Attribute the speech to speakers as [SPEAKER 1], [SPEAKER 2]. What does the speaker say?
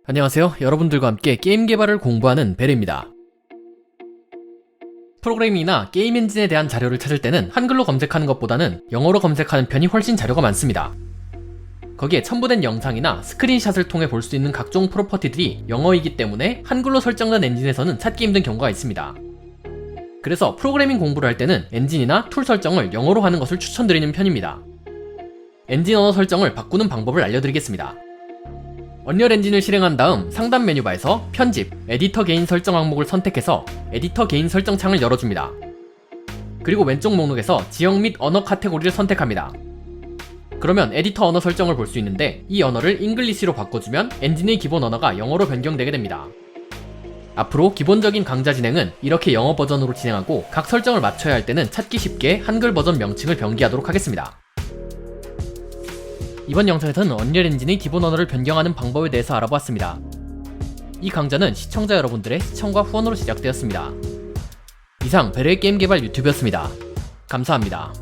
[SPEAKER 1] 안녕하세요. 여러분들과 함께 게임 개발을 공부하는 벨입니다. 프로그래밍이나 게임 엔진에 대한 자료를 찾을 때는 한글로 검색하는 것보다는 영어로 검색하는 편이 훨씬 자료가 많습니다. 거기에 첨부된 영상이나 스크린샷을 통해 볼 수 있는 각종 프로퍼티들이 영어이기 때문에 한글로 설정된 엔진에서는 찾기 힘든 경우가 있습니다. 그래서 프로그래밍 공부를 할 때는 엔진이나 툴 설정을 영어로 하는 것을 추천드리는 편입니다. 엔진 언어 설정을 바꾸는 방법을 알려드리겠습니다. 언리얼 엔진을 실행한 다음 상단 메뉴바에서 편집, 에디터 개인 설정 항목을 선택해서 에디터 개인 설정 창을 열어줍니다. 그리고 왼쪽 목록에서 지역 및 언어 카테고리를 선택합니다. 그러면 에디터 언어 설정을 볼 수 있는데 이 언어를 잉글리시로 바꿔주면 엔진의 기본 언어가 영어로 변경되게 됩니다. 앞으로 기본적인 강좌 진행은 이렇게 영어 버전으로 진행하고 각 설정을 맞춰야 할 때는 찾기 쉽게 한글 버전 명칭을 병기하도록 하겠습니다. 이번 영상에서는 언리얼 엔진의 기본 언어를 변경하는 방법에 대해서 알아보았습니다. 이 강좌는 시청자 여러분들의 시청과 후원으로 제작되었습니다. 이상 벨의 게임 개발 유튜브였습니다. 감사합니다.